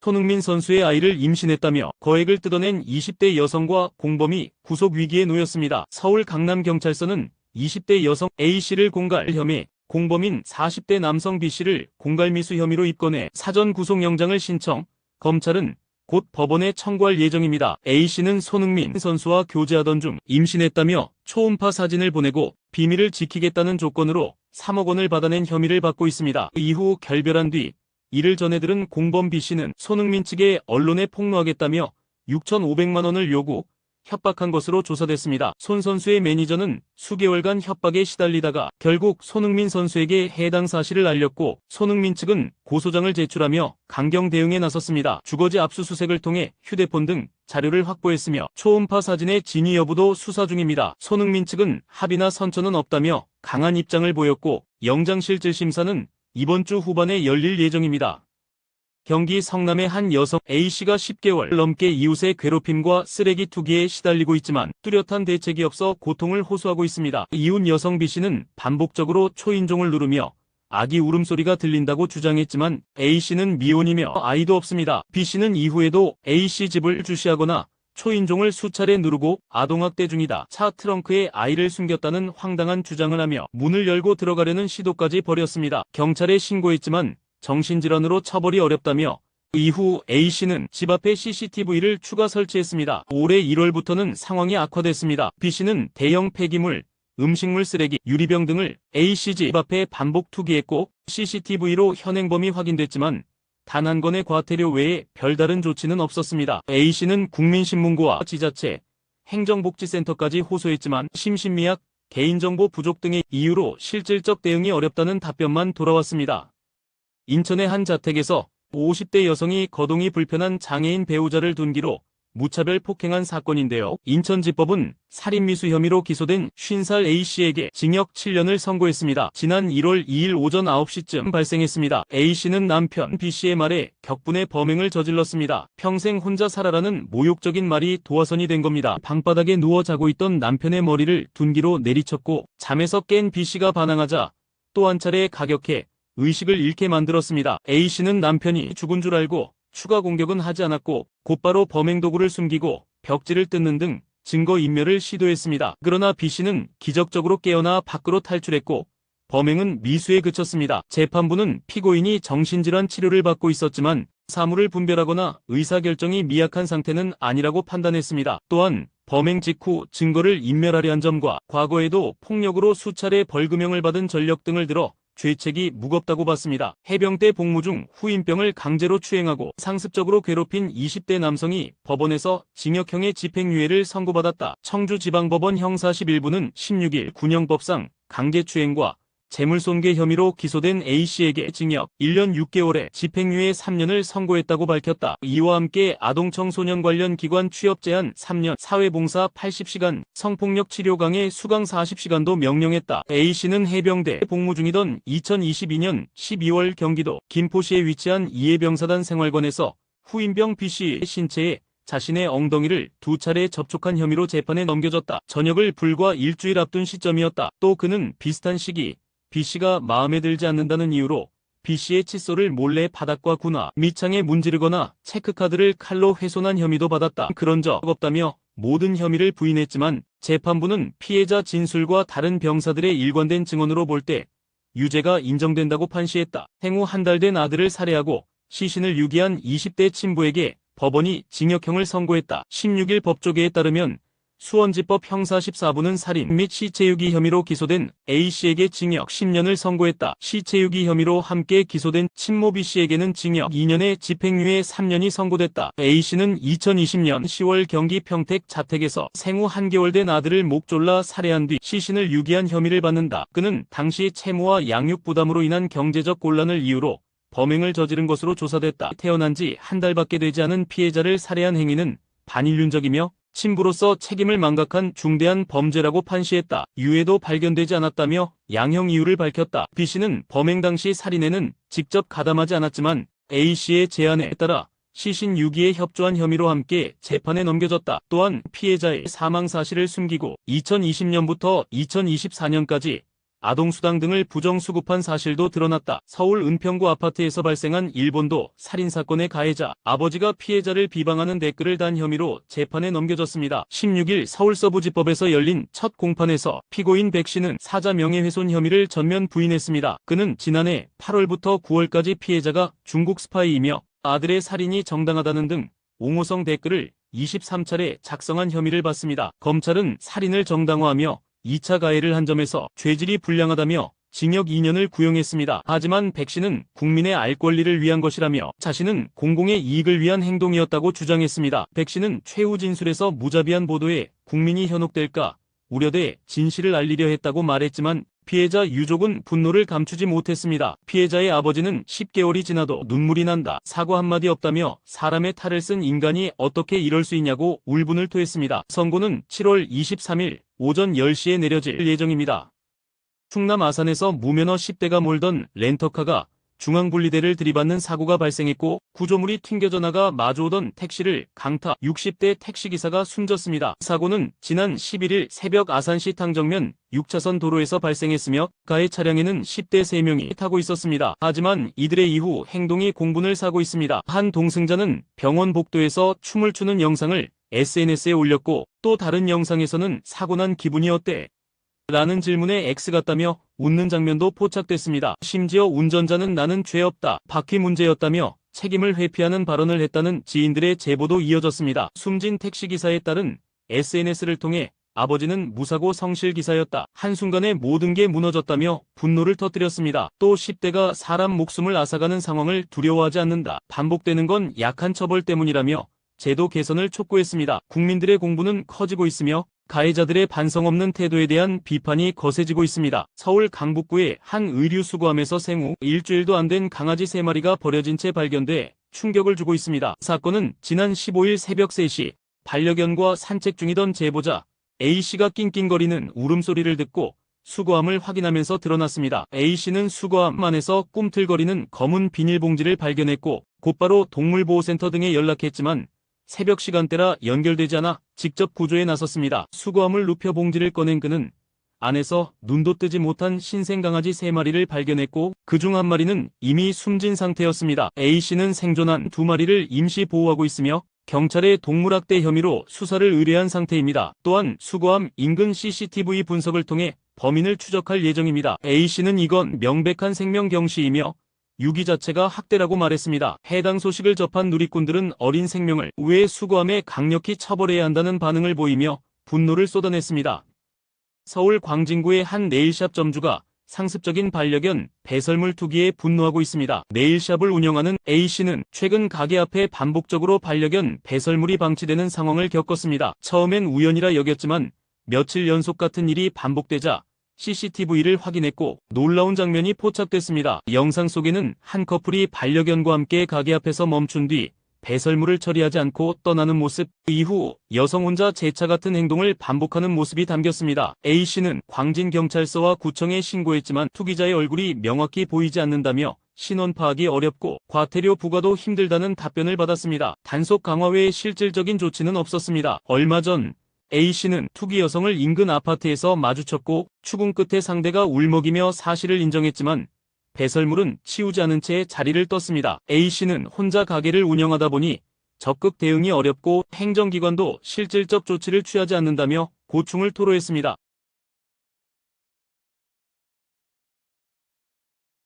손흥민 선수의 아이를 임신했다며 거액을 뜯어낸 20대 여성과 공범이 구속 위기에 놓였습니다. 서울 강남경찰서는 20대 여성 A씨를 공갈 혐의, 공범인 40대 남성 B씨를 공갈미수 혐의로 입건해 사전 구속영장을 신청, 검찰은 곧 법원에 청구할 예정입니다. A씨는 손흥민 선수와 교제하던 중 임신했다며 초음파 사진을 보내고 비밀을 지키겠다는 조건으로 3억 원을 받아낸 혐의를 받고 있습니다. 이후 결별한 뒤 이를 전해들은 공범 B씨는 손흥민 측에 언론에 폭로하겠다며 6,500만 원을 요구, 협박한 것으로 조사됐습니다. 손 선수의 매니저는 수개월간 협박에 시달리다가 결국 손흥민 선수에게 해당 사실을 알렸고 손흥민 측은 고소장을 제출하며 강경 대응에 나섰습니다. 주거지 압수수색을 통해 휴대폰 등 자료를 확보했으며 초음파 사진의 진위 여부도 수사 중입니다. 손흥민 측은 합의나 선처는 없다며 강한 입장을 보였고 영장실질심사는 이번 주 후반에 열릴 예정입니다. 경기 성남의 한 여성 A씨가 10개월 넘게 이웃의 괴롭힘과 쓰레기 투기에 시달리고 있지만 뚜렷한 대책이 없어 고통을 호소하고 있습니다. 이웃 여성 B씨는 반복적으로 초인종을 누르며 아기 울음소리가 들린다고 주장했지만 A씨는 미혼이며 아이도 없습니다. B씨는 이후에도 A씨 집을 주시하거나 초인종을 수차례 누르고 아동학대 중이다. 차 트렁크에 아이를 숨겼다는 황당한 주장을 하며 문을 열고 들어가려는 시도까지 벌였습니다. 경찰에 신고했지만 정신질환으로 처벌이 어렵다며 이후 A씨는 집 앞에 CCTV를 추가 설치했습니다. 올해 1월부터는 상황이 악화됐습니다. B씨는 대형 폐기물, 음식물 쓰레기, 유리병 등을 A씨 집 앞에 반복 투기했고 CCTV로 현행범이 확인됐지만 단 한 건의 과태료 외에 별다른 조치는 없었습니다. A씨는 국민신문고와 지자체, 행정복지센터까지 호소했지만 심신미약, 개인정보 부족 등의 이유로 실질적 대응이 어렵다는 답변만 돌아왔습니다. 인천의 한 자택에서 50대 여성이 거동이 불편한 장애인 배우자를 둔기로 무차별 폭행한 사건인데요. 인천지법은 살인미수 혐의로 기소된 50살 A씨에게 징역 7년을 선고했습니다. 지난 1월 2일 오전 9시쯤 발생했습니다. A씨는 남편 B씨의 말에 격분의 범행을 저질렀습니다. 평생 혼자 살아라는 모욕적인 말이 도화선이 된 겁니다. 방바닥에 누워 자고 있던 남편의 머리를 둔기로 내리쳤고 잠에서 깬 B씨가 반항하자 또 한 차례 가격해 의식을 잃게 만들었습니다. A씨는 남편이 죽은 줄 알고 추가 공격은 하지 않았고 곧바로 범행 도구를 숨기고 벽지를 뜯는 등 증거인멸을 시도했습니다. 그러나 B씨는 기적적으로 깨어나 밖으로 탈출했고 범행은 미수에 그쳤습니다. 재판부는 피고인이 정신질환 치료를 받고 있었지만 사물을 분별하거나 의사결정이 미약한 상태는 아니라고 판단했습니다. 또한 범행 직후 증거를 인멸하려 한 점과 과거에도 폭력으로 수차례 벌금형을 받은 전력 등을 들어 죄책이 무겁다고 봤습니다. 해병대 복무 중 후임병을 강제로 추행하고 상습적으로 괴롭힌 20대 남성이 법원에서 징역형의 집행유예를 선고받았다. 청주지방법원 형사 11부는 16일 군형법상 강제추행과 재물손괴 혐의로 기소된 A씨에게 징역 1년 6개월에 집행유예 3년을 선고했다고 밝혔다. 이와 함께 아동청소년 관련 기관 취업 제한 3년, 사회봉사 80시간, 성폭력 치료 강의 수강 40시간도 명령했다. A씨는 해병대 복무 중이던 2022년 12월 경기도 김포시에 위치한 이해병사단 생활관에서 후임병 B씨의 신체에 자신의 엉덩이를 2차례 접촉한 혐의로 재판에 넘겨졌다. 전역을 불과 일주일 앞둔 시점이었다. 또 그는 비슷한 시기 B씨가 마음에 들지 않는다는 이유로 B씨의 칫솔을 몰래 바닥과 군화, 밑창에 문지르거나 체크카드를 칼로 훼손한 혐의도 받았다. 그런 적 없다며 모든 혐의를 부인했지만 재판부는 피해자 진술과 다른 병사들의 일관된 증언으로 볼 때 유죄가 인정된다고 판시했다. 생후 한 달 된 아들을 살해하고 시신을 유기한 20대 친부에게 법원이 징역형을 선고했다. 16일 법조계에 따르면 수원지법 형사 14부는 살인 및 시체유기 혐의로 기소된 A씨에게 징역 10년을 선고했다. 시체유기 혐의로 함께 기소된 친모 B씨에게는 징역 2년에 집행유예 3년이 선고됐다. A씨는 2020년 10월 경기 평택 자택에서 생후 한개월 된 아들을 목 졸라 살해한 뒤 시신을 유기한 혐의를 받는다. 그는 당시 채무와 양육 부담으로 인한 경제적 곤란을 이유로 범행을 저지른 것으로 조사됐다. 태어난 지 한 달밖에 되지 않은 피해자를 살해한 행위는 반인륜적이며 친부로서 책임을 망각한 중대한 범죄라고 판시했다. 유해도 발견되지 않았다며 양형 이유를 밝혔다. B씨는 범행 당시 살인에는 직접 가담하지 않았지만 A씨의 제안에 따라 시신 유기에 협조한 혐의로 함께 재판에 넘겨졌다. 또한 피해자의 사망 사실을 숨기고 2020년부터 2024년까지 아동수당 등을 부정수급한 사실도 드러났다. 서울 은평구 아파트에서 발생한 일본도 살인사건의 가해자, 아버지가 피해자를 비방하는 댓글을 단 혐의로 재판에 넘겨졌습니다. 16일 서울서부지법에서 열린 첫 공판에서 피고인 백 씨는 사자 명예훼손 혐의를 전면 부인했습니다. 그는 지난해 8월부터 9월까지 피해자가 중국 스파이이며 아들의 살인이 정당하다는 등 옹호성 댓글을 23차례 작성한 혐의를 받습니다. 검찰은 살인을 정당화하며 2차 가해를 한 점에서 죄질이 불량하다며 징역 2년을 구형했습니다. 하지만 백 씨는 국민의 알 권리를 위한 것이라며 자신은 공공의 이익을 위한 행동이었다고 주장했습니다. 백 씨는 최후 진술에서 무자비한 보도에 국민이 현혹될까 우려돼 진실을 알리려 했다고 말했지만 피해자 유족은 분노를 감추지 못했습니다. 피해자의 아버지는 10개월이 지나도 눈물이 난다. 사과 한마디 없다며 사람의 탈을 쓴 인간이 어떻게 이럴 수 있냐고 울분을 토했습니다. 선고는 7월 23일 오전 10시에 내려질 예정입니다. 충남 아산에서 무면허 10대가 몰던 렌터카가 중앙분리대를 들이받는 사고가 발생했고 구조물이 튕겨져 나가 마주오던 택시를 강타 60대 택시기사가 숨졌습니다. 사고는 지난 11일 새벽 아산시 탕정면 6차선 도로에서 발생했으며 가해 차량에는 10대 3명이 타고 있었습니다. 하지만 이들의 이후 행동이 공분을 사고 있습니다. 한 동승자는 병원 복도에서 춤을 추는 영상을 SNS에 올렸고 또 다른 영상에서는 사고 난 기분이 어때? 라는 질문에 X 같다며 웃는 장면도 포착됐습니다. 심지어 운전자는 나는 죄 없다. 바퀴 문제였다며 책임을 회피하는 발언을 했다는 지인들의 제보도 이어졌습니다. 숨진 택시기사의 딸은 SNS를 통해 아버지는 무사고 성실기사였다. 한순간에 모든 게 무너졌다며 분노를 터뜨렸습니다. 또 10대가 사람 목숨을 앗아가는 상황을 두려워하지 않는다. 반복되는 건 약한 처벌 때문이라며 제도 개선을 촉구했습니다. 국민들의 공분은 커지고 있으며 가해자들의 반성 없는 태도에 대한 비판이 거세지고 있습니다. 서울 강북구의 한 의류수거함에서 생후 일주일도 안 된 강아지 3마리가 버려진 채 발견돼 충격을 주고 있습니다. 사건은 지난 15일 새벽 3시 반려견과 산책 중이던 제보자 A씨가 낑낑거리는 울음소리를 듣고 수거함을 확인하면서 드러났습니다. A씨는 수거함 안에서 꿈틀거리는 검은 비닐봉지를 발견했고 곧바로 동물보호센터 등에 연락했지만 새벽 시간대라 연결되지 않아 직접 구조에 나섰습니다. 수거함을 눕혀 봉지를 꺼낸 그는 안에서 눈도 뜨지 못한 신생 강아지 3마리를 발견했고 그중 1마리는 이미 숨진 상태였습니다. A씨는 생존한 2마리를 임시 보호하고 있으며 경찰에 동물학대 혐의로 수사를 의뢰한 상태입니다. 또한 수거함 인근 CCTV 분석을 통해 범인을 추적할 예정입니다. A씨는 이건 명백한 생명경시이며 유기 자체가 학대라고 말했습니다. 해당 소식을 접한 누리꾼들은 어린 생명을 왜 수거함에 강력히 처벌해야 한다는 반응을 보이며 분노를 쏟아냈습니다. 서울 광진구의 한 네일샵 점주가 상습적인 반려견 배설물 투기에 분노하고 있습니다. 네일샵을 운영하는 A씨는 최근 가게 앞에 반복적으로 반려견 배설물이 방치되는 상황을 겪었습니다. 처음엔 우연이라 여겼지만 며칠 연속 같은 일이 반복되자 CCTV를 확인했고 놀라운 장면이 포착됐습니다. 영상 속에는 한 커플이 반려견과 함께 가게 앞에서 멈춘 뒤 배설물을 처리하지 않고 떠나는 모습, 이후 여성 혼자 재차 같은 행동을 반복하는 모습이 담겼습니다. A씨는 광진경찰서와 구청에 신고했지만 투기자의 얼굴이 명확히 보이지 않는다며 신원 파악이 어렵고 과태료 부과도 힘들다는 답변을 받았습니다. 단속 강화 외에 실질적인 조치는 없었습니다. 얼마 전 A씨는 투기 여성을 인근 아파트에서 마주쳤고 추궁 끝에 상대가 울먹이며 사실을 인정했지만 배설물은 치우지 않은 채 자리를 떴습니다. A씨는 혼자 가게를 운영하다 보니 적극 대응이 어렵고 행정기관도 실질적 조치를 취하지 않는다며 고충을 토로했습니다.